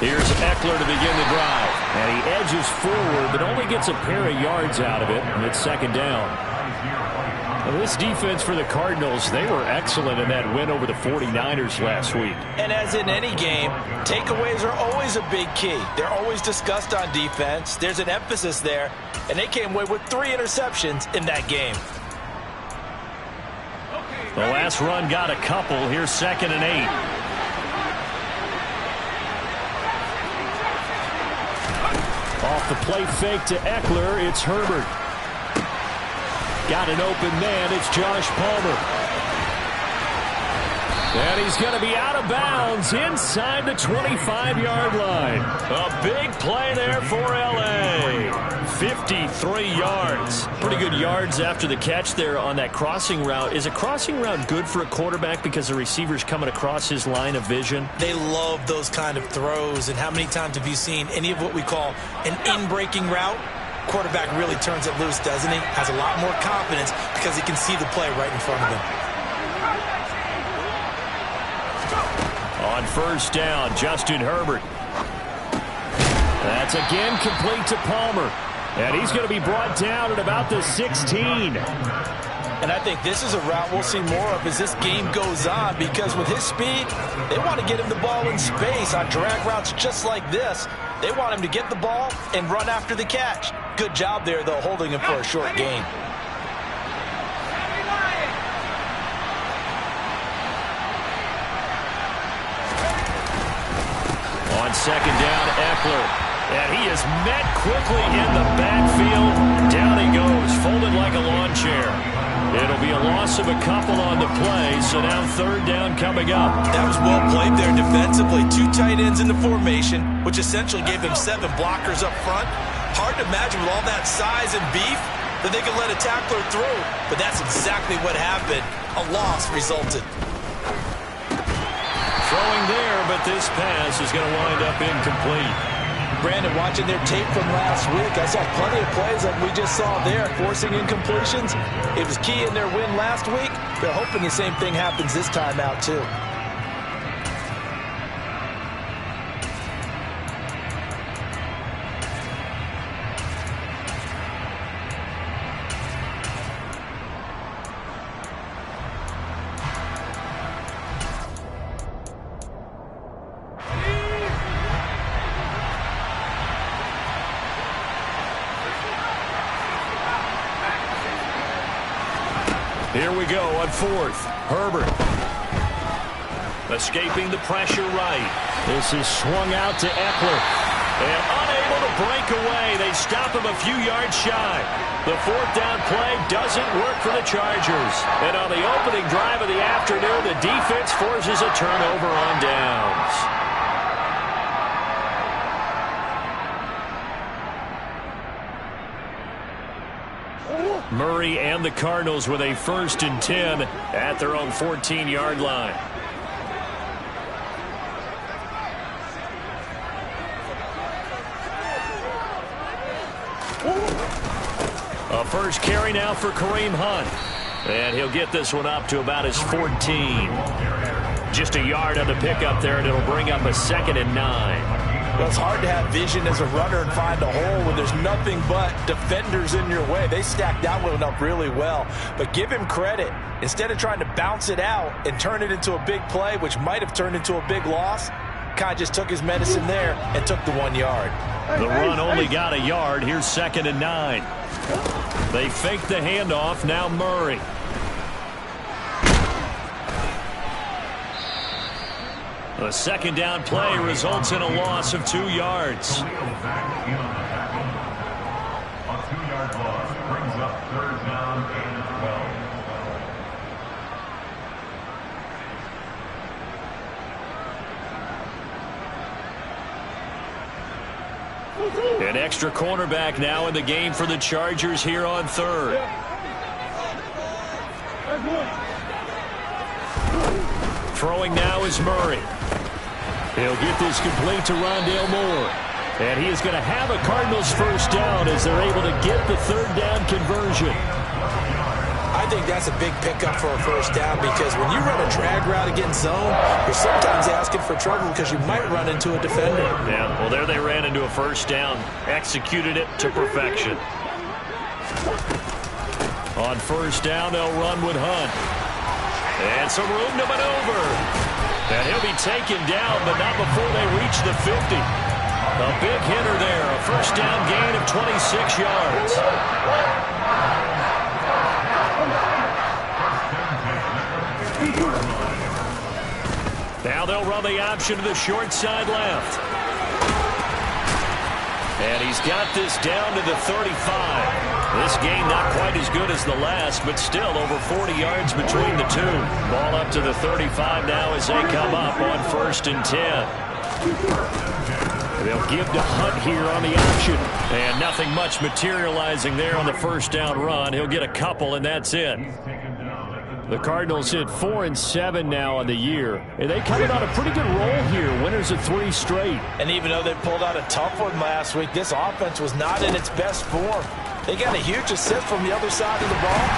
Here's Ekeler to begin the drive. And he edges forward, but only gets a pair of yards out of it, and it's second down. Well, this defense for the Cardinals, they were excellent in that win over the 49ers last week. And as in any game, takeaways are always a big key. They're always discussed on defense. There's an emphasis there, and they came away with 3 interceptions in that game. The last run got a couple. Here's 2nd and 8. Off the play fake to Ekeler, it's Herbert. Got an open man, it's Josh Palmer. And he's going to be out of bounds inside the 25-yard line. A big play there for L.A. 53 yards. Pretty good yards after the catch there on that crossing route. Is a crossing route good for a quarterback because the receiver's coming across his line of vision? They love those kind of throws. And how many times have you seen any of what we call an in-breaking route? Quarterback really turns it loose, doesn't he? Has a lot more confidence because he can see the play right in front of him. On first down, Justin Herbert. That's again complete to Palmer. And he's going to be brought down at about the 16. And I think this is a route we'll see more of as this game goes on, because with his speed, they want to get him the ball in space on drag routes just like this. They want him to get the ball and run after the catch. Good job there, though, holding him for a short gain. On second down, Ekeler. And he is met quickly in the backfield. Down he goes, folded like a lawn chair. It'll be a loss of a couple on the play, so now third down coming up. That was well played there defensively. 2 tight ends in the formation, which essentially gave him 7 blockers up front. Hard to imagine with all that size and beef that they could let a tackler through, but that's exactly what happened. A loss resulted. Throwing there, but this pass is going to wind up incomplete. Brandon, watching their tape from last week, I saw plenty of plays like we just saw there, forcing incompletions. It was key in their win last week. They're hoping the same thing happens this time out, too. Here we go on fourth. Herbert. Escaping the pressure right. This is swung out to Ekeler. And unable to break away. They stop him a few yards shy. The fourth down play doesn't work for the Chargers. And on the opening drive of the afternoon, the defense forces a turnover on downs. Murray and the Cardinals with a 1st and 10 at their own 14-yard line. A first carry now for Kareem Hunt. And he'll get this one up to about his 14. Just a yard on the pickup there, and it'll bring up a 2nd and 9. Well, it's hard to have vision as a runner and find a hole when there's nothing but defenders in your way. They stacked that one up really well. But give him credit. Instead of trying to bounce it out and turn it into a big play, which might have turned into a big loss, Kai just took his medicine there and took the 1 yard. The run only got a yard. Here's 2nd and 9. They fake the handoff. Now Murray. The 2nd down play results in a loss of 2 yards. A 2-yard loss brings up 3rd down and 12. An extra cornerback now in the game for the Chargers here on 3rd. Throwing now is Murray. He'll get this complete to Rondale Moore. And he is going to have a Cardinals 1st down as they're able to get the 3rd down conversion. I I think that's a big pickup for a first down because when you run a drag route against zone, you're sometimes asking for trouble because you might run into a defender. Yeah, well, there they ran into a first down. Executed it to perfection. On first down, they'll run with Hunt. And some room to maneuver. And he'll be taken down, but not before they reach the 50. A big hitter there. A first down gain of 26 yards. Now they'll run the option to the short side left. And he's got this down to the 35. This game not quite as good as the last, but still over 40 yards between the two. Ball up to the 35 now as they come up on 1st and 10. They'll give to Hunt here on the option. And nothing much materializing there on the first down run. He'll get a couple, and that's it. The Cardinals hit 4-7 now on the year. And they coming on a pretty good roll here. Winners of 3 straight. And even though they pulled out a tough one last week, this offense was not in its best form. They got a huge assist from the other side of the ball,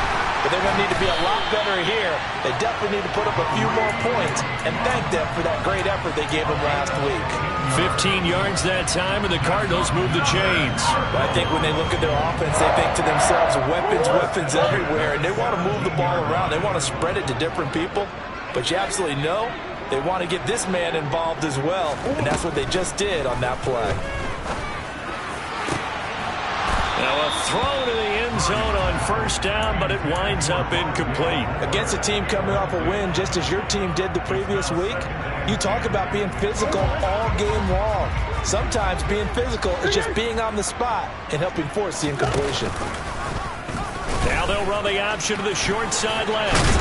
but they're going to need to be a lot better here. They definitely need to put up a few more points and thank them for that great effort they gave them last week. 15 yards that time, and the Cardinals move the chains. But I think when they look at their offense, they think to themselves, weapons everywhere, and they want to move the ball around. They want to spread it to different people, but you absolutely know they want to get this man involved as well, and that's what they just did on that play. Now a throw to the end zone on first down, but it winds up incomplete. Against a team coming off a win, just as your team did the previous week, you talk about being physical all game long. Sometimes being physical is just being on the spot and helping force the incompletion. Now they'll run the option to the short side left.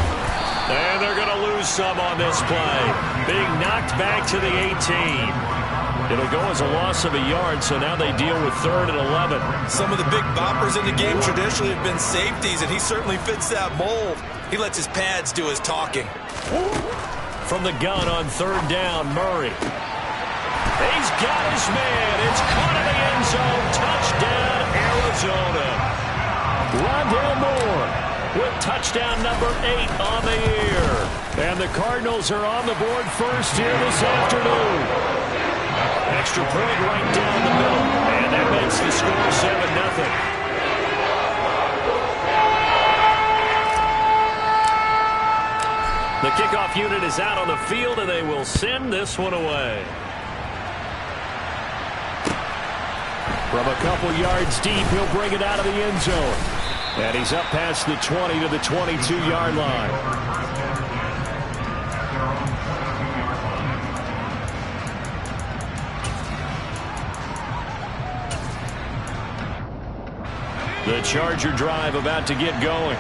And they're going to lose some on this play. Being knocked back to the 18. It'll go as a loss of a yard, so now they deal with 3rd and 11. Some of the big boppers in the game traditionally have been safeties, and he certainly fits that mold. He lets his pads do his talking. From the gun on 3rd down, Murray. He's got his man. It's caught in the end zone. Touchdown, Arizona. Rondale Moore with touchdown number 8 on the year. And the Cardinals are on the board first here this afternoon. Extra point right down the middle. And that makes the score 7-0. The kickoff unit is out on the field, and they will send this one away. From a couple yards deep, he'll bring it out of the end zone. And he's up past the 20 to the 22-yard line. The Charger drive about to get going.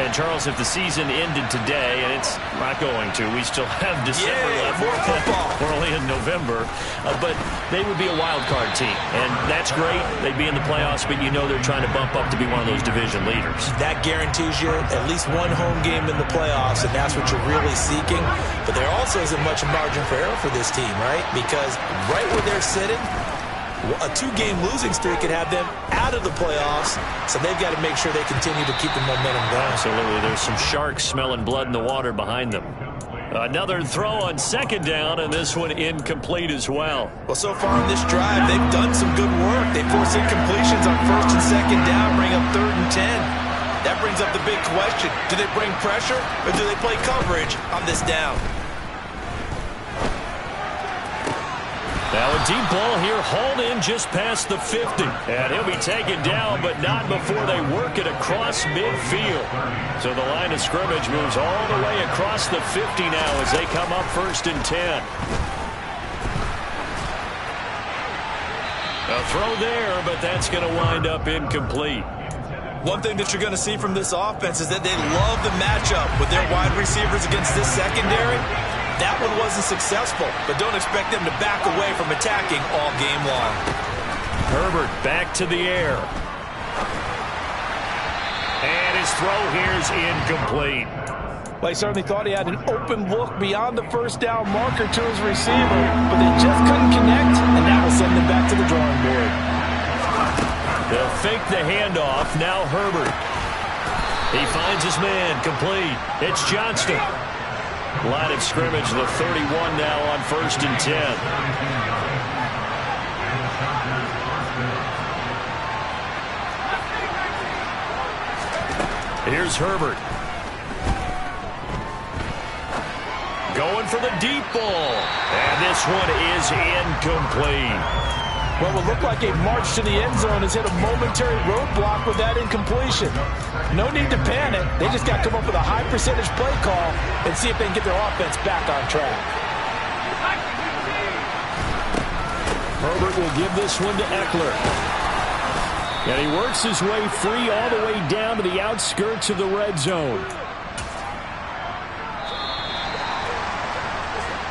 And, Charles, if the season ended today, and it's not going to, we still have December left. More football. We're only in November. But they would be a wild card team. And that's great. They'd be in the playoffs, but you know they're trying to bump up to be one of those division leaders. That guarantees you at least one home game in the playoffs, and that's what you're really seeking. But there also isn't much margin for error for this team, right? Because right where they're sitting, a 2-game losing streak could have them out of the playoffs, so they've got to make sure they continue to keep the momentum going. Absolutely. There's some sharks smelling blood in the water behind them. Another throw on 2nd down, and this one incomplete as well. Well, so far in this drive, they've done some good work. They force incompletions on 1st and 2nd down, bring up 3rd and 10. That brings up the big question. Do they bring pressure, or do they play coverage on this down? Now a deep ball here, hauled in just past the 50. And he'll be taken down, but not before they work it across midfield. So the line of scrimmage moves all the way across the 50 now as they come up 1st and 10. A throw there, but that's going to wind up incomplete. One thing that you're going to see from this offense is that they love the matchup with their wide receivers against this secondary. That one wasn't successful, but don't expect them to back away from attacking all game long. Herbert back to the air. And his throw here is incomplete. Well, he certainly thought he had an open look beyond the 1st down marker to his receiver, but they just couldn't connect, and that will send them back to the drawing board. They'll fake the handoff. Now Herbert. He finds his man, complete. It's Johnston. Line of scrimmage, the 31 now on 1st and 10. Here's Herbert. Going for the deep ball. And this one is incomplete. Well, it looked like a march to the end zone has hit a momentary roadblock with that incompletion. No need to panic. They just got to come up with a high percentage play call and see if they can get their offense back on track. Herbert will give this one to Eckler. And he works his way free all the way down to the outskirts of the red zone.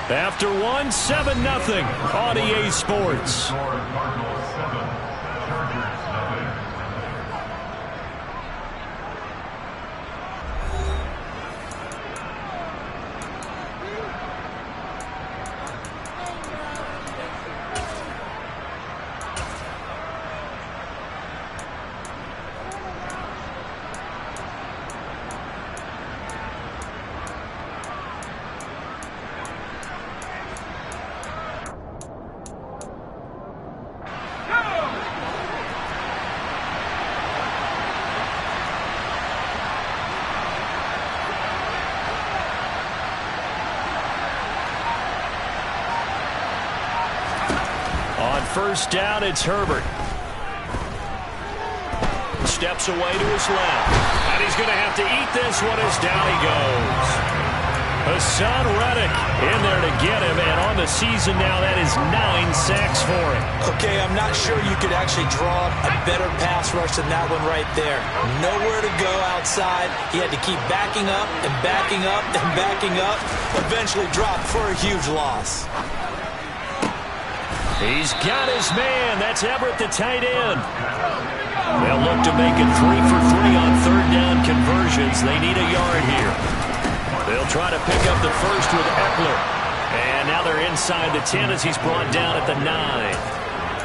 After 7-0 on EA Sports. First down, it's Herbert. Steps away to his left. And he's going to have to eat this one as down he goes. Hassan Reddick in there to get him. And on the season now, that is 9 sacks for him. Okay, I'm not sure you could actually draw a better pass rush than that one right there. Nowhere to go outside. He had to keep backing up and backing up and backing up. Eventually dropped for a huge loss. He's got his man. That's Everett, the tight end. They'll look to make it 3 for 3 on 3rd down conversions. They need a yard here. They'll try to pick up the first with Eckler. And now they're inside the 10 as he's brought down at the 9.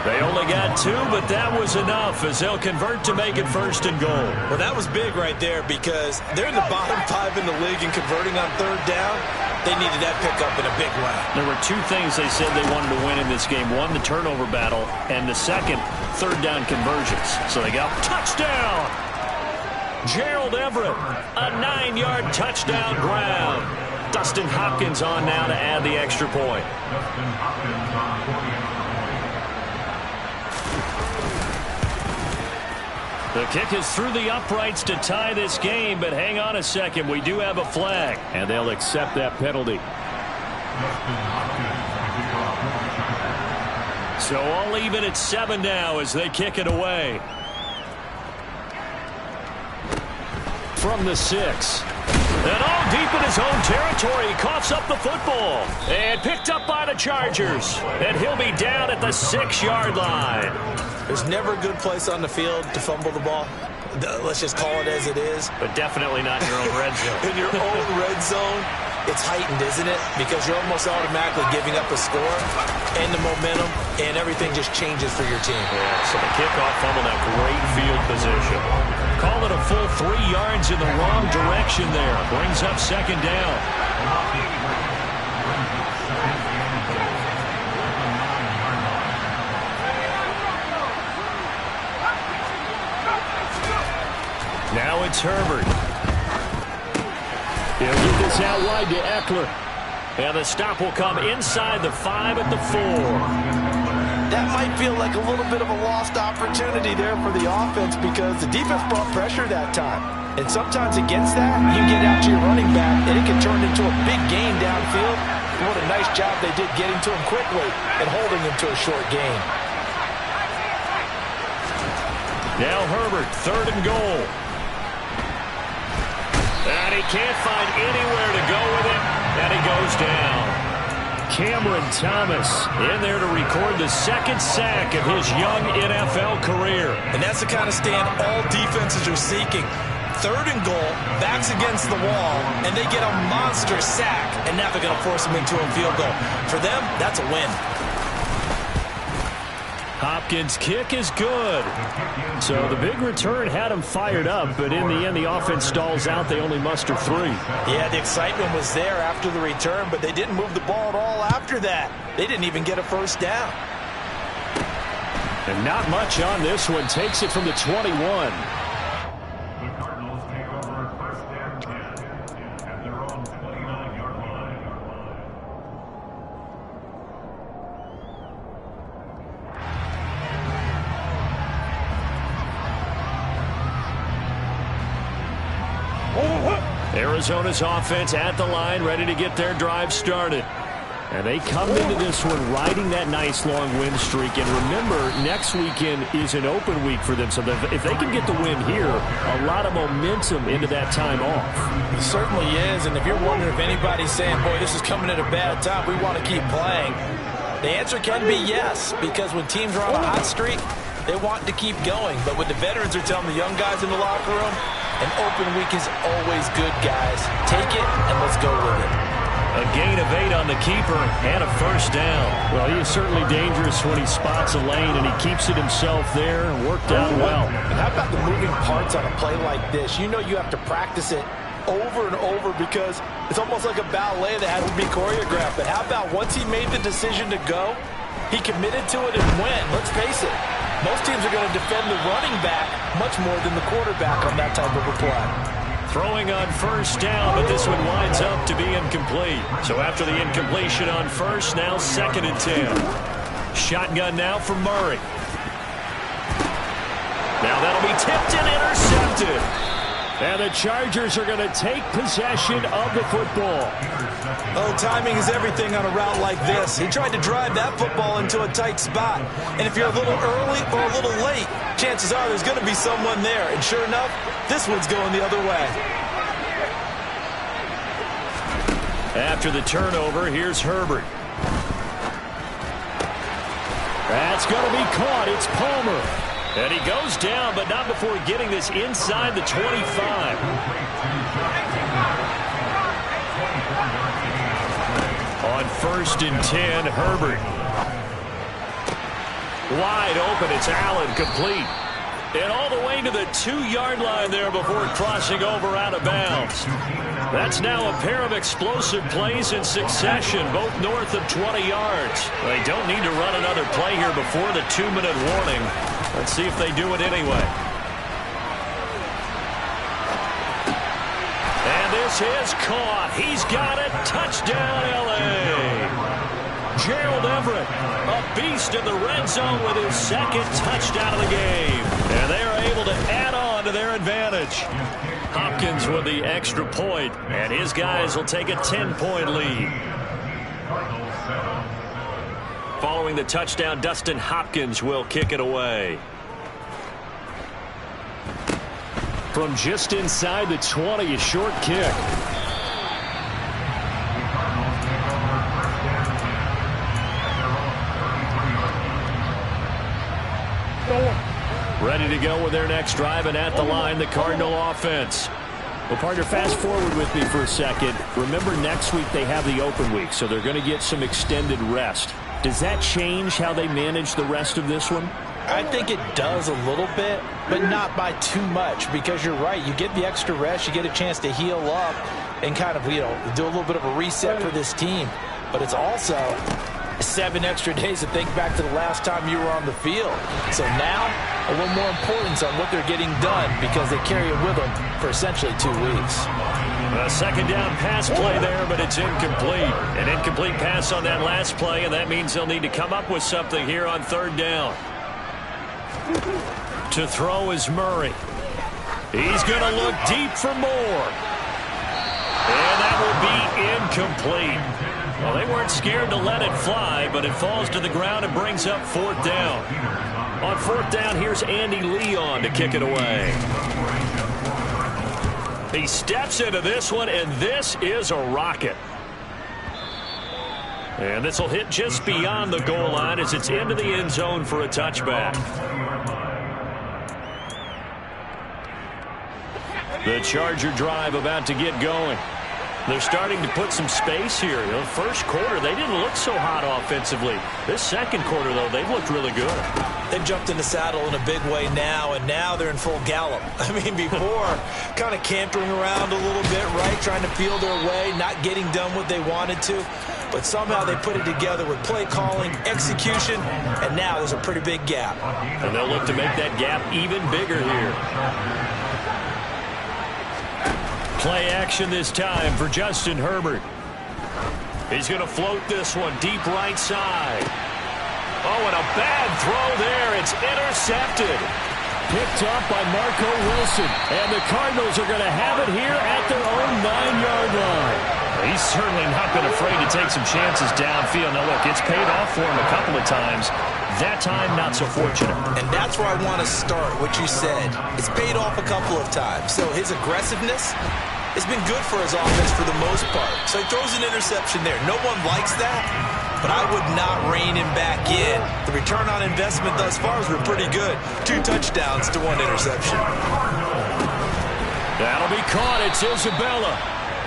They only got 2, but that was enough as they'll convert to make it 1st and goal. Well, that was big right there because they're in the bottom 5 in the league in converting on 3rd down. They needed that pickup in a big way. There were 2 things they said they wanted to win in this game. One, the turnover battle, and the second, 3rd down conversions. So they got touchdown. Gerald Everett, a 9-yard touchdown ground. Dustin Hopkins on now to add the extra point. Dustin Hopkins on 40. The kick is through the uprights to tie this game, but hang on a second. We do have a flag, and they'll accept that penalty. So all even at 7 now as they kick it away. From the 6. And all deep in his own territory, he coughs up the football. And picked up by the Chargers. And he'll be down at the 6-yard line. There's never a good place on the field to fumble the ball. Let's just call it as it is. But definitely not in your own red zone. In your own red zone, it's heightened, isn't it? Because you're almost automatically giving up a score and the momentum, and everything just changes for your team. Yeah, so the kickoff fumble, now great field position. Call it a full 3 yards in the wrong direction there. Brings up 2nd down. Now it's Herbert. He'll get this out wide to Eckler. And the stop will come inside the 5 at the 4. That might feel like a little bit of a lost opportunity there for the offense because the defense brought pressure that time. And sometimes against that, you get out to your running back, and it can turn into a big gain downfield. And what a nice job they did getting to him quickly and holding him to a short gain. Now Herbert, 3rd and goal. And he can't find anywhere to go with it, and he goes down. Cameron Thomas in there to record the 2nd sack of his young NFL career. And that's the kind of stand all defenses are seeking. 3rd and goal, backs against the wall, and they get a monster sack, and now they're going to force him into a field goal. For them, that's a win. Hopkins' kick is good. So the big return had him fired up, but in the end, the offense stalls out. They only muster 3. Yeah, the excitement was there after the return, but they didn't move the ball at all after that. They didn't even get a first down. And not much on this one. Takes it from the 21. The Cardinals take over first and 10 at their own 29-yard line. Arizona's offense at the line, ready to get their drive started. And they come into this one riding that nice long win streak. And remember, next weekend is an open week for them. So if they can get the win here, a lot of momentum into that time off. It certainly is. And if you're wondering if anybody's saying, boy, this is coming at a bad time, we want to keep playing, the answer can be yes. Because when teams are on a hot streak, they want to keep going. But what the veterans are telling the young guys in the locker room, an open week is always good, guys. Take it and let's go with it. A gain of 8 on the keeper and a first down. Well, he is certainly dangerous when he spots a lane, and he keeps it himself there. Worked out well. And how about the moving parts on a play like this? You know you have to practice it over and over because it's almost like a ballet that has to be choreographed. But how about once he made the decision to go, he committed to it and went. Let's face it, most teams are going to defend the running back much more than the quarterback on that type of a play. Throwing on first down, but this one winds up to be incomplete. So after the incompletion on first, now 2nd and 10. Shotgun now for Murray. Now that'll be tipped and intercepted. And the Chargers are going to take possession of the football. Oh, timing is everything on a route like this. He tried to drive that football into a tight spot. And if you're a little early or a little late, chances are there's going to be someone there. And sure enough, this one's going the other way. After the turnover, here's Herbert. That's going to be caught. It's Palmer. And he goes down, but not before getting this inside the 25. On 1st and 10, Herbert. Wide open, it's Allen, complete. And all the way to the 2-yard line there before crossing over out of bounds. That's now a pair of explosive plays in succession, both north of 20 yards. They don't need to run another play here before the 2-minute warning. Let's see if they do it anyway. And this is caught. He's got it. Touchdown, L.A. Gerald Everett, a beast in the red zone with his 2nd touchdown of the game. And they are able to add on to their advantage. Hopkins with the extra point, and his guys will take a 10-point lead. Following the touchdown, Dustin Hopkins will kick it away. From just inside the 20, a short kick. Ready to go with their next drive, and at the line, the Cardinal offense. Well, partner, fast forward with me for a second. Remember, next week they have the open week, so they're going to get some extended rest. Does that change how they manage the rest of this one? I think it does a little bit, but not by too much, because you're right. You get the extra rest, you get a chance to heal up and kind of, do a little bit of a reset for this team. But it's also 7 extra days to think back to the last time you were on the field. So now, a little more importance on what they're getting done because they carry it with them for essentially 2 weeks. A 2nd down pass play there, but it's incomplete. An incomplete pass on that last play, and that means they'll need to come up with something here on 3rd down. To throw is Murray. He's going to look deep for more. And that will be incomplete. Well, they weren't scared to let it fly, but it falls to the ground and brings up 4th down. On 4th down, here's Andy Leon to kick it away. He steps into this one, and this is a rocket. And this will hit just beyond the goal line as it's into the end zone for a touchback. The Charger drive about to get going. They're starting to put some space here. You know, the first quarter, they didn't look so hot offensively. This second quarter, though, they've looked really good. They've jumped in the saddle in a big way now, and now they're in full gallop. I mean, before, kind of cantering around a little bit, right, trying to feel their way, not getting done what they wanted to. But somehow they put it together with play calling, execution, and now there's a pretty big gap. And they'll look to make that gap even bigger here. Play action this time for Justin Herbert. He's going to float this one deep right side. Oh, and a bad throw there. It's intercepted. Picked up by Marco Wilson. And the Cardinals are going to have it here at their own 9-yard line. He's certainly not been afraid to take some chances downfield. Now, look, it's paid off for him a couple of times. That time, not so fortunate. And that's where I want to start, what you said. It's paid off a couple of times. So his aggressiveness has been good for his offense for the most part. So he throws an interception there. No one likes that, but I would not rein him back in. The return on investment thus far has been pretty good. 2 touchdowns to 1 interception. That'll be caught. It's Isabella.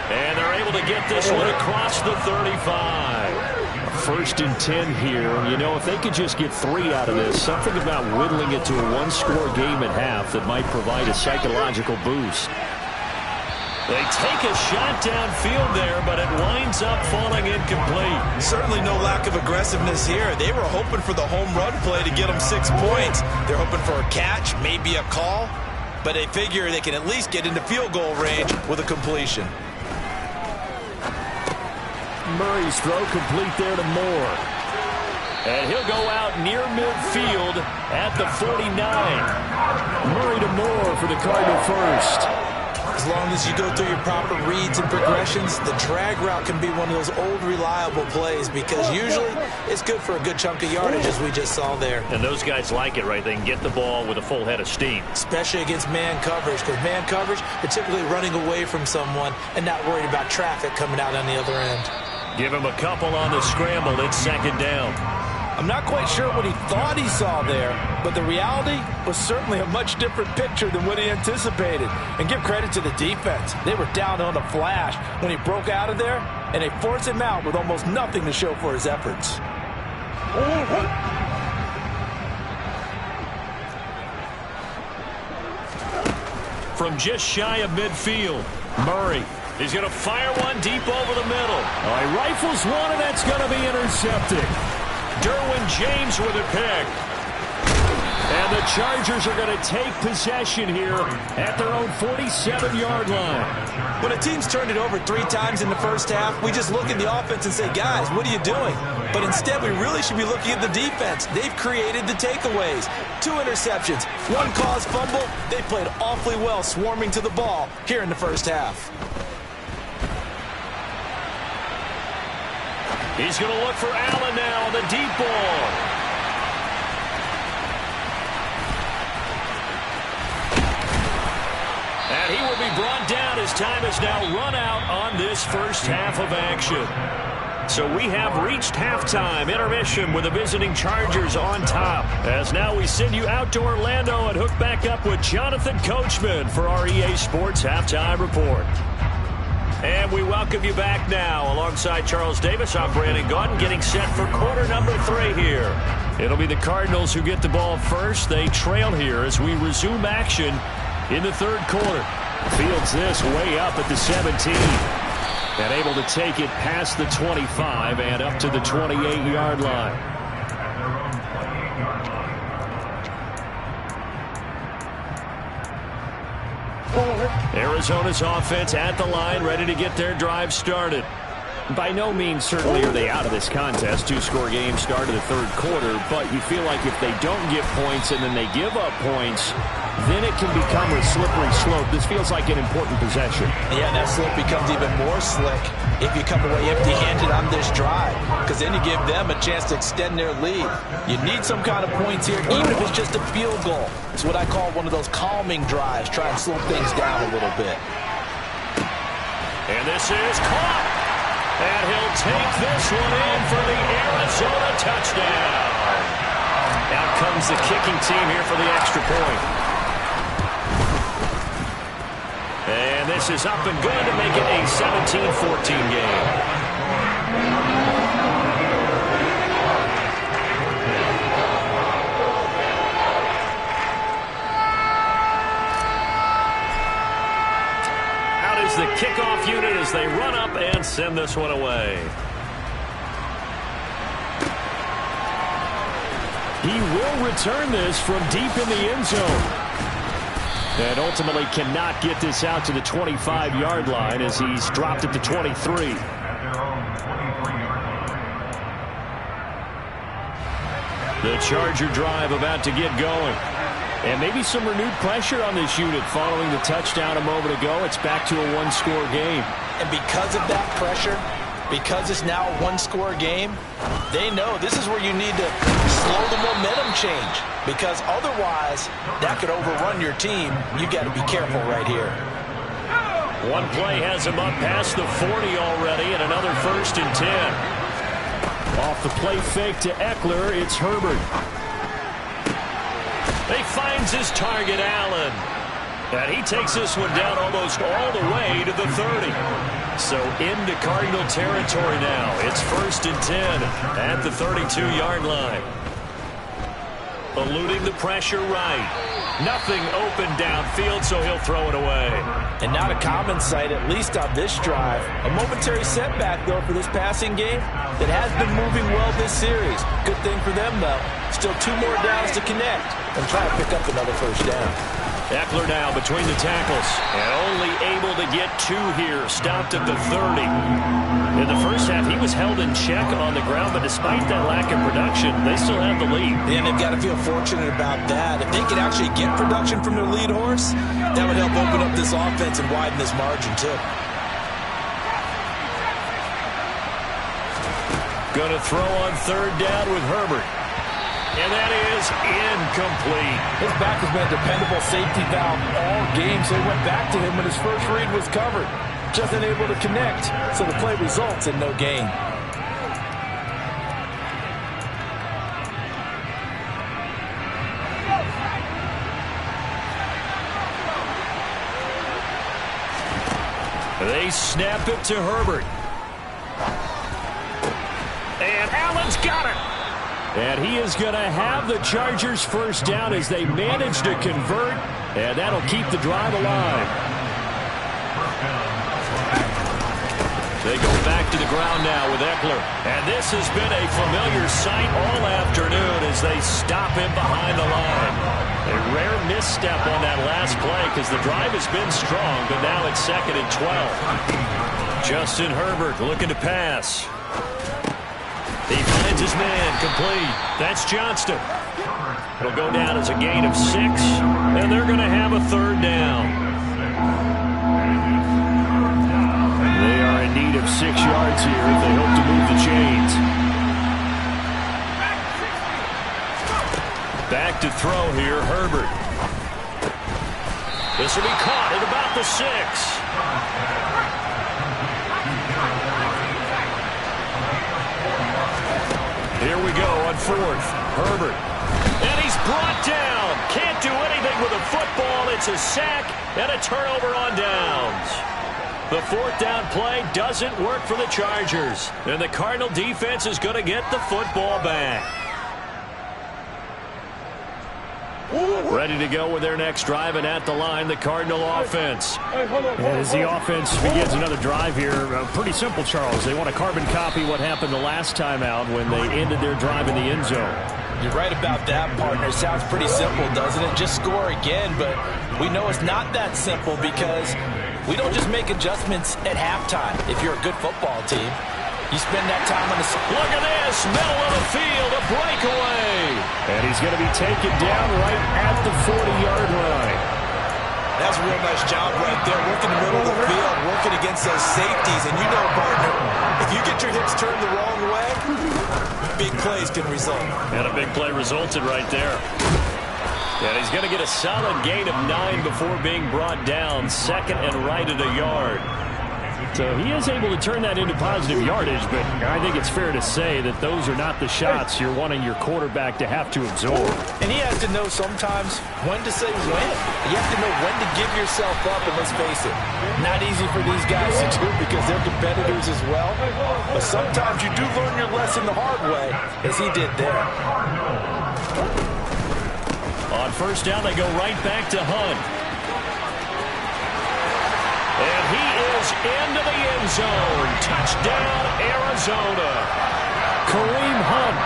And they're able to get this one across the 35. First and 10 here. You know, if they could just get 3 out of this, something about whittling it to a 1-score game at half that might provide a psychological boost. They take a shot downfield there, but it winds up falling incomplete. Certainly no lack of aggressiveness here. They were hoping for the home run play to get them 6 points. They're hoping for a catch, maybe a call, but they figure they can at least get into field goal range with a completion. Murray's throw complete there to Moore. And he'll go out near midfield at the 49. Murray to Moore for the Cardinal first. As long as you go through your proper reads and progressions, the drag route can be one of those old reliable plays because usually it's good for a good chunk of yardage as we just saw there. And those guys like it, right? They can get the ball with a full head of steam. Especially against man coverage, because man coverage, they're typically running away from someone and not worried about traffic coming out on the other end. Give him a couple on the scramble. It's second down. I'm not quite sure what he thought he saw there, but the reality was certainly a much different picture than what he anticipated. And give credit to the defense. They were down on a flash when he broke out of there, and they forced him out with almost nothing to show for his efforts. From just shy of midfield, Murray. He's going to fire one deep over the middle. He rifles one, and that's going to be intercepted. Derwin James with a pick. And the Chargers are going to take possession here at their own 47-yard line. When a team's turned it over 3 times in the first half, we just look at the offense and say, guys, what are you doing? But instead, we really should be looking at the defense. They've created the takeaways. 2 interceptions, 1 caused fumble. They played awfully well swarming to the ball here in the first half. He's going to look for Allen now on the deep ball. And he will be brought down as time is now run out on this first half of action. So we have reached halftime intermission with the visiting Chargers on top. As now we send you out to Orlando and hook back up with Jonathan Coachman for our EA Sports Halftime Report. And we welcome you back now. Alongside Charles Davis, I'm Brandon Gaudin, getting set for quarter number 3 here. It'll be the Cardinals who get the ball first. They trail here as we resume action in the third quarter. Fields this way up at the 17. And able to take it past the 25 and up to the 28-yard line. Arizona's offense at the line, ready to get their drive started. By no means certainly are they out of this contest. 2-score game start of the third quarter, but you feel like if they don't get points and then they give up points, then it can become a slippery slope. This feels like an important possession. Yeah, that slope becomes even more slick if you come away empty-handed on this drive, because then you give them a chance to extend their lead. You need some kind of points here, even if it's just a field goal. It's what I call one of those calming drives. Try and slow things down a little bit. And this is caught. And he'll take this one in for the Arizona touchdown. Out comes the kicking team here for the extra point. And this is up and good to make it a 17-14 game. The kickoff unit as they run up and send this one away. He will return this from deep in the end zone. And ultimately cannot get this out to the 25-yard line as he's dropped at the 23. The Charger drive about to get going. And maybe some renewed pressure on this unit following the touchdown a moment ago. It's back to a one-score game. And because of that pressure, because it's now a one-score game, they know this is where you need to slow the momentum change. Because otherwise, that could overrun your team. You've got to be careful right here. One play has him up past the 40 already, and another 1st and 10. Off the play fake to Eckler, it's Herbert. He finds his target, Allen. And he takes this one down almost all the way to the 30. So into Cardinal territory now. It's 1st and 10 at the 32-yard line. Eluding the pressure right. Nothing open downfield, so he'll throw it away. And not a common sight, at least on this drive. A momentary setback, though, for this passing game that has been moving well this series. Good thing for them, though. Still 2 more downs to connect and try to pick up another 1st down. Eckler now between the tackles and only able to get 2 here. Stopped at the 30. In the first half, he was held in check on the ground, but despite that lack of production, they still have the lead. And they've got to feel fortunate about that. If they could actually get production from their lead horse, that would help open up this offense and widen this margin, too. Going to throw on 3rd down with Herbert. And that is incomplete. His back has been a dependable safety valve all game, so he went back to him when his first read was covered. Just unable to connect, so the play results in no gain. They snap it to Herbert. And Allen's got it. And he is going to have the Chargers 1st down as they manage to convert. And that'll keep the drive alive. They go back to the ground now with Eckler. And this has been a familiar sight all afternoon as they stop him behind the line. A rare misstep on that last play because the drive has been strong, but now it's 2nd and 12. Justin Herbert looking to pass. He finds his man complete. That's Johnston. It'll go down as a gain of 6, and they're going to have a 3rd down. They are in need of 6 yards here if they hope to move the chains. Back to throw here, Herbert. This will be caught at about the 6. Here we go on 4th. Herbert. And he's brought down. Can't do anything with a football. It's a sack and a turnover on downs. The 4th down play doesn't work for the Chargers. And the Cardinal defense is going to get the football back. Ready to go with their next drive, and at the line, the Cardinal offense. As the offense begins another drive here, pretty simple, Charles. They want to carbon copy what happened the last time out when they ended their drive in the end zone. You're right about that, partner. Sounds pretty simple, doesn't it? Just score again, but we know it's not that simple because we don't just make adjustments at halftime if you're a good football team. You spend that time on the... Look at this, middle of the field, a breakaway. And he's going to be taken down right at the 40-yard line. That's a real nice job right there, working the middle of the field, working against those safeties. And you know, partner, if you get your hips turned the wrong way, big plays can result. And a big play resulted right there. And he's going to get a solid gain of 9 before being brought down. 2nd and right at a yard. So he is able to turn that into positive yardage, but I think it's fair to say that those are not the shots you're wanting your quarterback to have to absorb. And he has to know sometimes when to say when. You have to know when to give yourself up, and let's face it, not easy for these guys to do because they're competitors as well. But sometimes you do learn your lesson the hard way, as he did there. On first down, they go right back to Hunt. And he is into the end zone. Touchdown, Arizona. Kareem Hunt,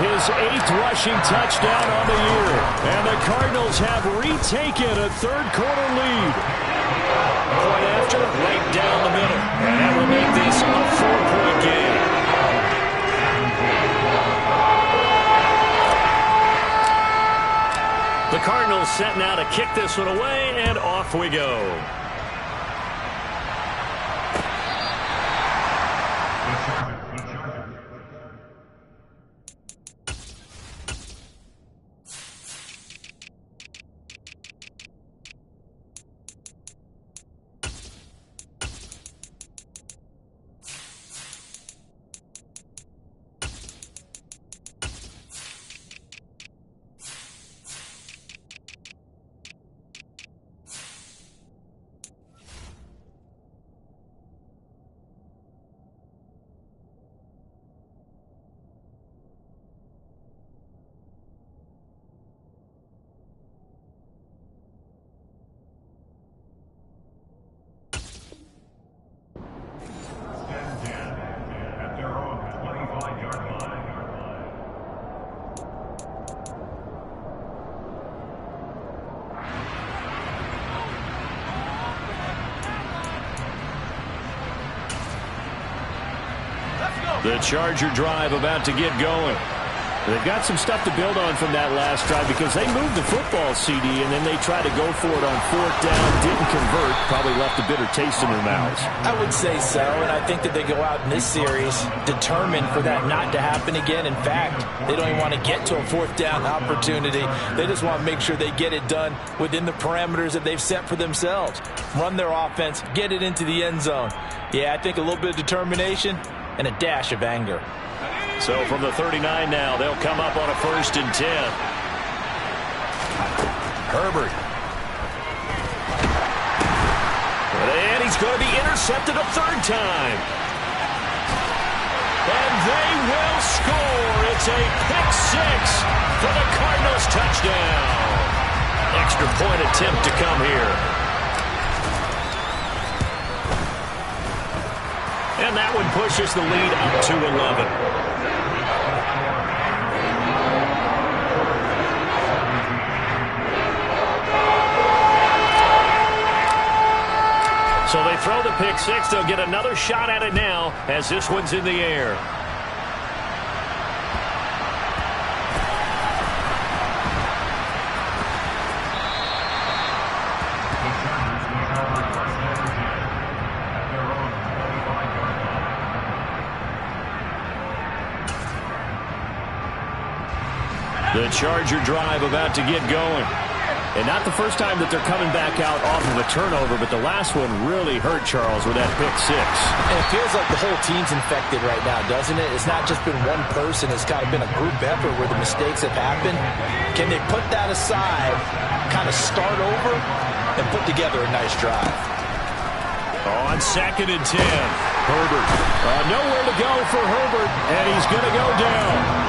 his 8th rushing touchdown on the year. And the Cardinals have retaken a third-quarter lead. Point after, right down the middle. And that will make this a 4-point game. The Cardinals set now to kick this one away, and off we go. The Charger drive about to get going. They've got some stuff to build on from that last drive because they moved the football, CD, and then they tried to go for it on 4th down, didn't convert, probably left a bitter taste in their mouths. I would say so, and I think that they go out in this series determined for that not to happen again. In fact, they don't even want to get to a 4th down opportunity. They just want to make sure they get it done within the parameters that they've set for themselves. Run their offense, get it into the end zone. Yeah, I think a little bit of determination and a dash of anger. So from the 39 now, they'll come up on a 1st and 10. Herbert. And he's going to be intercepted a 3rd time. And they will score. It's a pick 6 for the Cardinals touchdown. Extra point attempt to come here. And that one pushes the lead up to 11. So they throw the pick 6. They'll get another shot at it now as this one's in the air. The Charger drive about to get going. And not the first time that they're coming back out off of a turnover, but the last one really hurt Charles with that pick 6. And it feels like the whole team's infected right now, doesn't it? It's not just been one person. It's kind of been a group effort where the mistakes have happened. Can they put that aside, kind of start over, and put together a nice drive? On 2nd and 10, Herbert. Nowhere to go for Herbert, and he's going to go down.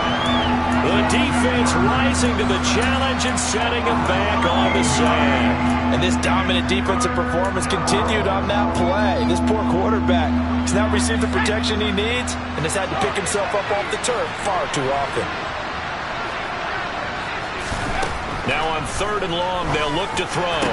The defense rising to the challenge and setting him back on the sack. And this dominant defensive performance continued on that play. This poor quarterback has now received the protection he needs and has had to pick himself up off the turf far too often. Now on 3rd and long, they'll look to throw.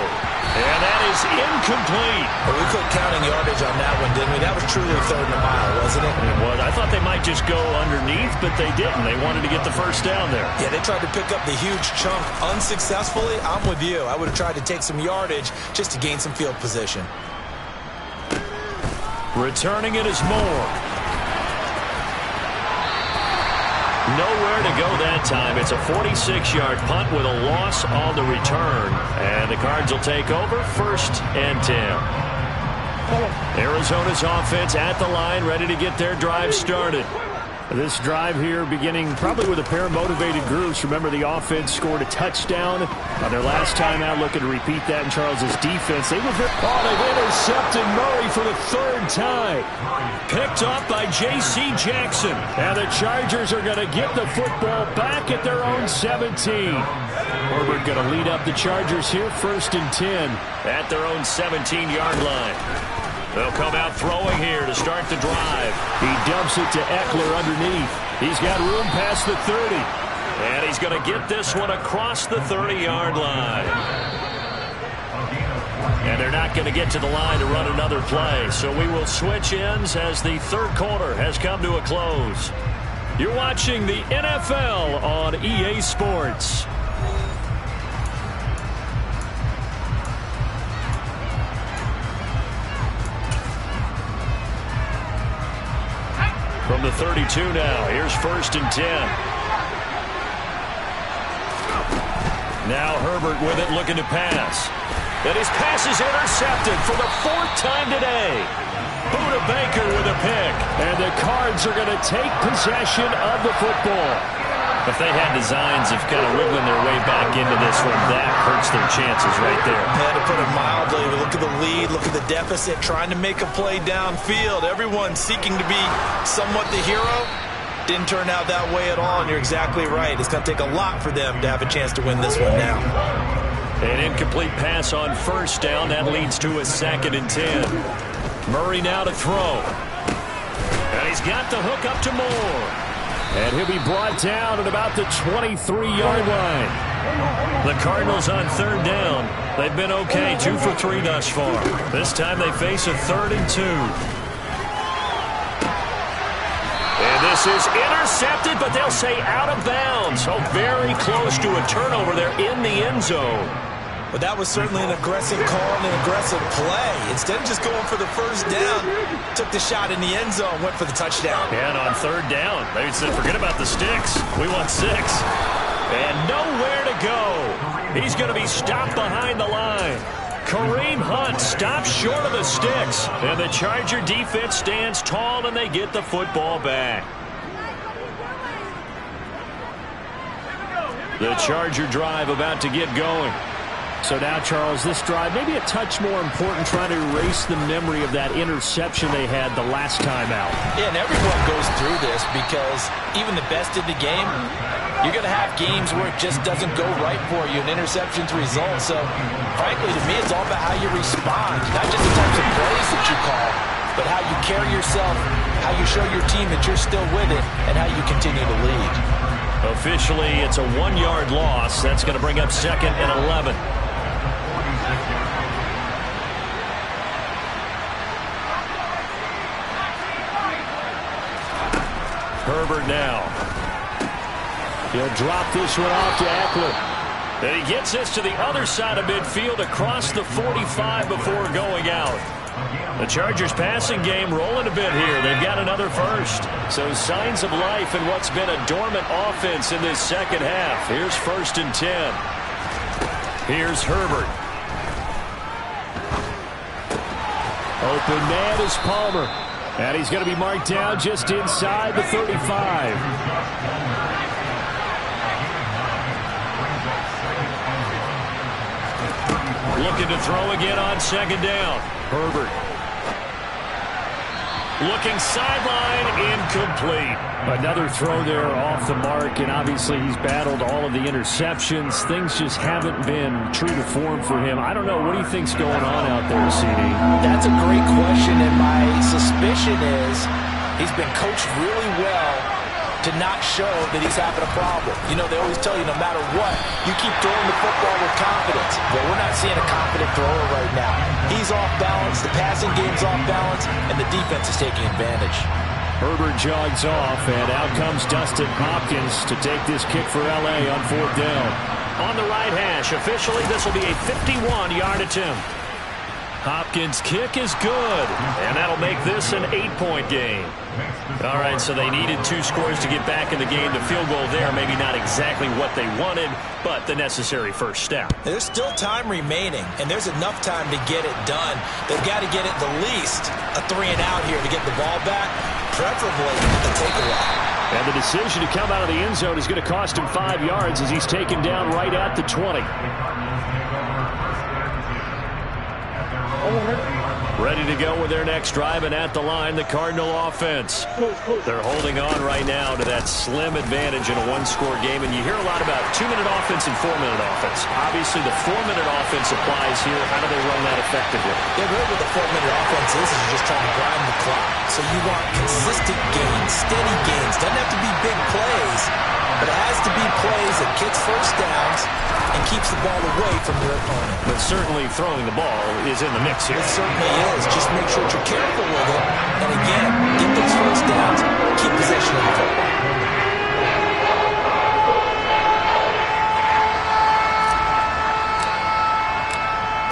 And that is incomplete. Well, we quit counting yardage on that one, didn't we? That was truly 3rd and a mile, wasn't it? It was. I thought they might just go underneath, but they didn't. They wanted to get the 1st down there. Yeah, they tried to pick up the huge chunk unsuccessfully. I'm with you. I would have tried to take some yardage just to gain some field position. Returning it is Moore. Nowhere to go that time. It's a 46-yard punt with a loss on the return. And the Cards will take over 1st and 10. Arizona's offense at the line, ready to get their drive started. This drive here beginning probably with a pair of motivated groups. Remember, the offense scored a touchdown on their last time out, looking to repeat that in Charles's defense. They've intercepted Murray for the third time. Picked off by J.C. Jackson. And the Chargers are going to get the football back at their own 17. Herbert going to lead up the Chargers here, 1st and 10 at their own 17-yard line. They'll come out throwing here to start the drive. He dumps it to Eckler underneath. He's got room past the 30. And he's going to get this one across the 30-yard line. And they're not going to get to the line to run another play. So we will switch ends as the third quarter has come to a close. You're watching the NFL on EA Sports. From the 32 now, here's 1st and 10. Now Herbert with it, looking to pass. And his pass is intercepted for the 4th time today. Buda Baker with a pick. And the Cards are going to take possession of the football. If they had designs of kind of wiggling their way back into this one, that hurts their chances right there. Yeah, to put it mildly, look at the lead, look at the deficit, trying to make a play downfield. Everyone seeking to be somewhat the hero. Didn't turn out that way at all, and you're exactly right. It's going to take a lot for them to have a chance to win this one now. An incomplete pass on 1st down. That leads to a 2nd and 10. Murray now to throw. And he's got the hook up to Moore. And he'll be brought down at about the 23-yard line. The Cardinals on 3rd down. They've been okay, 2 for 3 thus far. This time they face a 3rd and 2. And this is intercepted, but they'll say out of bounds. So very close to a turnover there in the end zone. But that was certainly an aggressive call and an aggressive play. Instead of just going for the 1st down, took the shot in the end zone, went for the touchdown. And on 3rd down, they said, forget about the sticks. We want 6. And nowhere to go. He's going to be stopped behind the line. Kareem Hunt stops short of the sticks. And the Charger defense stands tall, and they get the football back. The Charger drive about to get going. So now, Charles, this drive maybe a touch more important, trying to erase the memory of that interception they had the last time out. Yeah, and everyone goes through this because even the best in the game, you're going to have games where it just doesn't go right for you, and interceptions result. So, frankly, to me, it's all about how you respond, not just the types of plays that you call, but how you carry yourself, how you show your team that you're still with it, and how you continue to lead. Officially, it's a 1-yard loss. That's going to bring up 2nd and 11. Herbert now. He'll drop this one off to Eckler. And he gets this to the other side of midfield across the 45 before going out. The Chargers passing game rolling a bit here. They've got another 1st. So signs of life in what's been a dormant offense in this second half. Here's 1st and 10. Here's Herbert. Open man is Palmer. And he's going to be marked down just inside the 35. Looking to throw again on 2nd down. Herbert. Looking sideline, incomplete. Another throw there off the mark, and obviously he's battled all of the interceptions. Things just haven't been true to form for him. I don't know. What do you think's going on out there, CD? That's a great question, and my suspicion is he's been coached really well to not show that he's having a problem. You know, they always tell you no matter what, you keep throwing the football with confidence. Well, we're not seeing a confident thrower right now. He's off balance, the passing game's off balance, and the defense is taking advantage. Herbert jogs off, and out comes Dustin Hopkins to take this kick for L.A. on 4th down. On the right hash, officially this will be a 51-yard attempt. Hopkins' kick is good, and that'll make this an 8-point game. All right, so they needed 2 scores to get back in the game. The field goal there, maybe not exactly what they wanted, but the necessary first step. There's still time remaining, and there's enough time to get it done. They've got to get it the least a 3-and-out here to get the ball back, preferably a takeaway. And the decision to come out of the end zone is going to cost him 5 yards as he's taken down right at the 20. Ready to go with their next drive, and at the line, the Cardinal offense. They're holding on right now to that slim advantage in a 1-score game, and you hear a lot about 2-minute offense and 4-minute offense. Obviously, the 4-minute offense applies here. How do they run that effectively? Yeah, really what the 4-minute offense is just trying to grind the clock. So you want consistent gains, steady gains. Doesn't have to be big plays, but it has to be plays that gets first downs and keeps the ball away from your opponent. But certainly throwing the ball is in the mix here. It certainly is. Just make sure that you're careful with it. And again, get those first downs, keep possession of the football.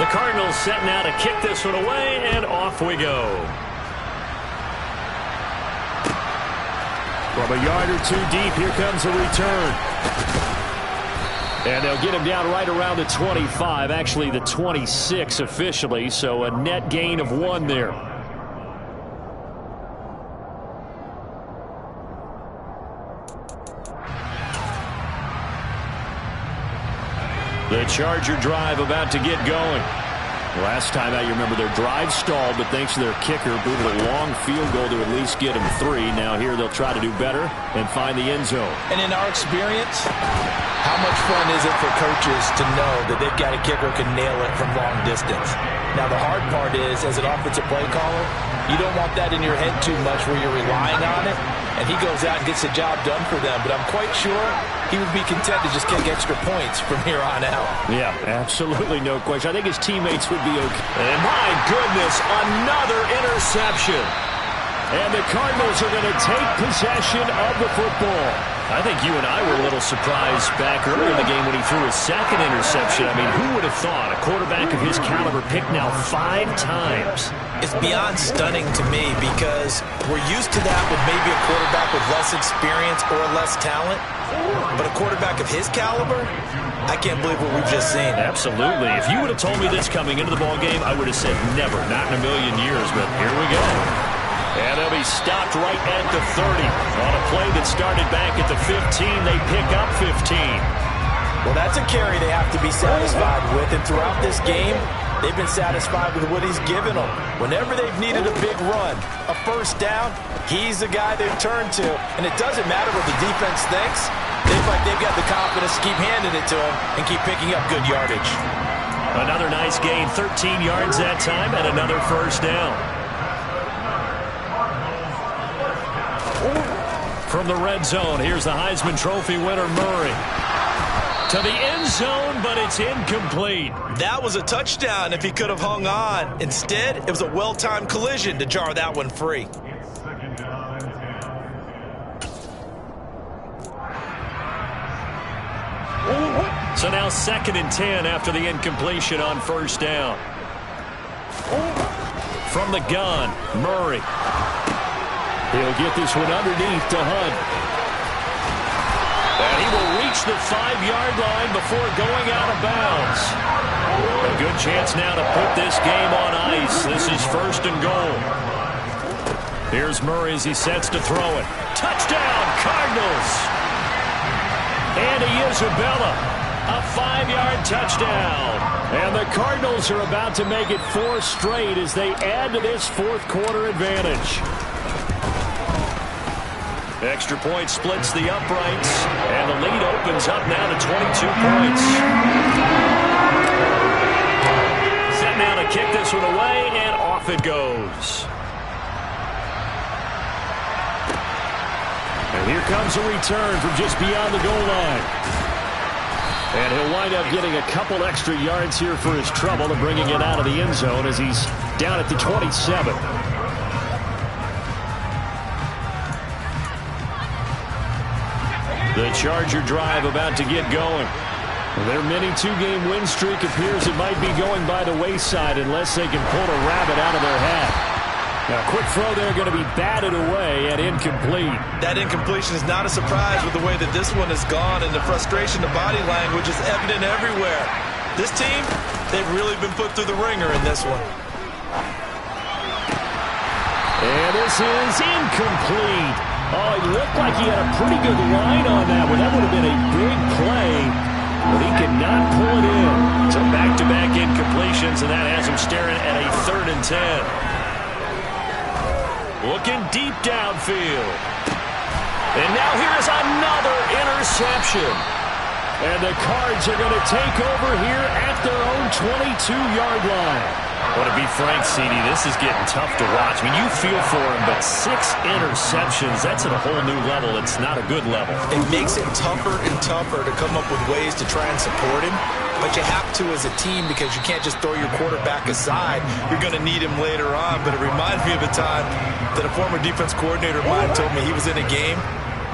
The Cardinals set now to kick this one away, and off we go. From a yard or 2 deep, here comes a return. And they'll get him down right around the 25, actually the 26 officially, so a net gain of 1 there. The Charger drive about to get going. Last time out, you remember their drive stalled, but thanks to their kicker, booted a long field goal to at least get them 3. Now here they'll try to do better and find the end zone. And in our experience, how much fun is it for coaches to know that they've got a kicker who can nail it from long distance? Now the hard part is, as an offensive play caller, you don't want that in your head too much where you're relying on it, and he goes out and gets the job done for them. But I'm quite sure he would be content to just kick extra points from here on out. Yeah, absolutely no question. I think his teammates would be okay. And my goodness, another interception. And the Cardinals are going to take possession of the football. I think you and I were a little surprised back earlier in the game when he threw his 2nd interception. I mean, who would have thought a quarterback of his caliber picked now 5 times? It's beyond stunning to me because we're used to that with maybe a quarterback with less experience or less talent. But a quarterback of his caliber, I can't believe what we've just seen. Absolutely. If you would have told me this coming into the ball game, I would have said never, not in a million years. But here we go. And they'll be stopped right at the 30. On a play that started back at the 15, they pick up 15. Well, that's a carry they have to be satisfied with. And throughout this game, they've been satisfied with what he's given them. Whenever they've needed a big run, a first down, he's the guy they've turned to. And it doesn't matter what the defense thinks. They feel like they've got the confidence to keep handing it to him and keep picking up good yardage. Another nice gain, 13 yards that time, and another first down. From the red zone, here's the Heisman Trophy winner, Murray. To the end zone, but it's incomplete. That was a touchdown if he could have hung on. Instead, it was a well-timed collision to jar that one free. So now 2nd and 10 after the incompletion on first down. From the gun, Murray. He'll get this one underneath to Hunt. And he will reach the 5-yard line before going out of bounds. A good chance now to put this game on ice. This is 1st and goal. Here's Murray as he sets to throw it. Touchdown, Cardinals! Andy Isabella, a 5-yard touchdown. And the Cardinals are about to make it 4 straight as they add to this 4th quarter advantage. Extra point splits the uprights, and the lead opens up now to 22 points. Set now to kick this one away, and off it goes. And here comes a return from just beyond the goal line. And he'll wind up getting a couple extra yards here for his trouble and bringing it out of the end zone as he's down at the 27. The Charger drive about to get going. Their mini two-game win streak appears it might be going by the wayside unless they can pull a rabbit out of their hat. Now, a quick throw there going to be batted away and incomplete. That incompletion is not a surprise with the way that this one has gone, and the frustration, the body language is evident everywhere. This team, they've really been put through the ringer in this one. And this is incomplete. Oh, it looked like he had a pretty good line on that one. That would have been a big play, but he could not pull it in. So back-to-back incompletions, and that has him staring at a 3rd and 10. Looking deep downfield. And now here's another interception. And the Cards are going to take over here at their own 22-yard line. Well, to be frank, CD, this is getting tough to watch. I mean, you feel for him, but 6 interceptions, that's at a whole new level. It's not a good level. It makes it tougher and tougher to come up with ways to try and support him. But you have to as a team because you can't just throw your quarterback aside. You're going to need him later on. But it reminds me of a time that a former defense coordinator of mine told me he was in a game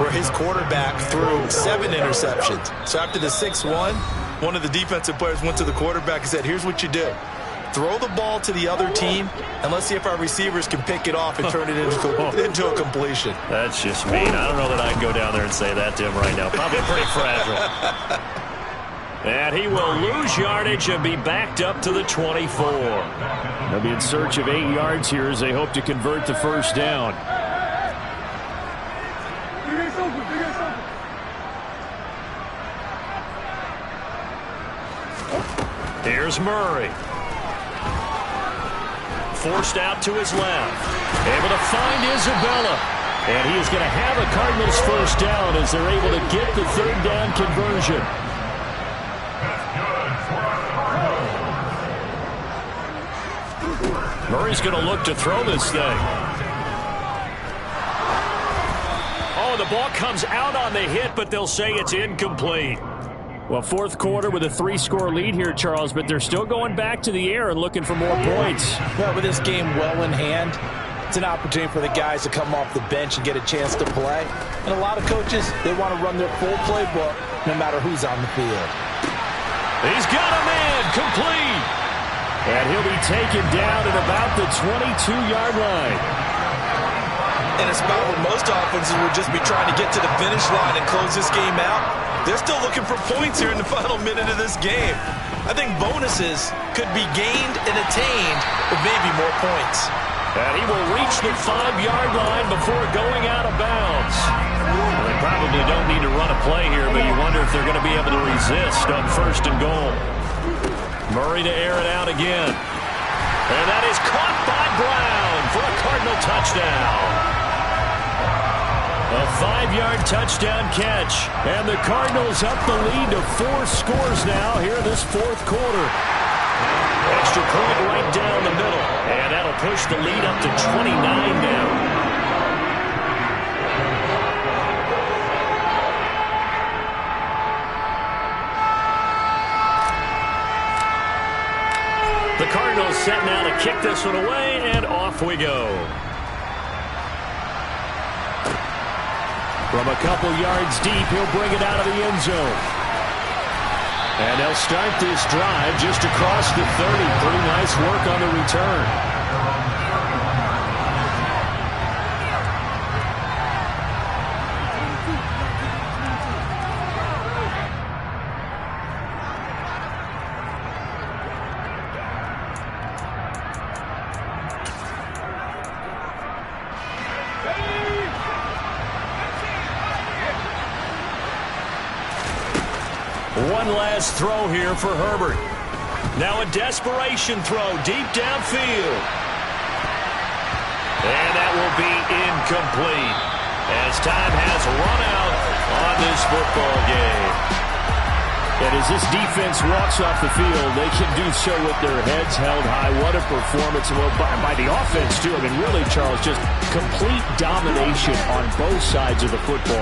where his quarterback threw 7 interceptions. So after the 6-1, one of the defensive players went to the quarterback and said, here's what you do. Throw the ball to the other team, and let's see if our receivers can pick it off and turn it into a completion. That's just mean. I don't know that I'd go down there and say that to him right now. Probably pretty fragile. And he will lose yardage and be backed up to the 24. They'll be in search of 8 yards here as they hope to convert the first down. Here's Murray. Forced out to his left. Able to find Isabella. And he is going to have a Cardinals first down as they're able to get the 3rd down conversion. Murray's going to look to throw this thing. Oh, the ball comes out on the hit, but they'll say it's incomplete. Well, 4th quarter with a 3-score lead here, Charles, but they're still going back to the air and looking for more points. Well, with this game well in hand, it's an opportunity for the guys to come off the bench and get a chance to play. And a lot of coaches, they want to run their full playbook no matter who's on the field. He's got a man, complete. And he'll be taken down at about the 22-yard line. In a spot where most offenses would just be trying to get to the finish line and close this game out, they're still looking for points here in the final minute of this game. I think bonuses could be gained and attained with maybe more points. And he will reach the 5-yard line before going out of bounds. Well, they probably don't need to run a play here, but you wonder if they're going to be able to resist on 1st and goal. Murray to air it out again. And that is caught by Brown for a Cardinal touchdown. A 5-yard touchdown catch. And the Cardinals up the lead to 4 scores now here this 4th quarter. Extra point right down the middle. And that'll push the lead up to 29 now. The Cardinals set now to kick this one away, and off we go. From a couple yards deep, he'll bring it out of the end zone. And they'll start this drive just across the 30. Pretty nice work on the return. One last throw here for Herbert. Now a desperation throw deep downfield. And that will be incomplete as time has run out on this football game. And as this defense walks off the field, they can do so with their heads held high. What a performance by the offense, too. I mean, really, Charles, just complete domination on both sides of the football.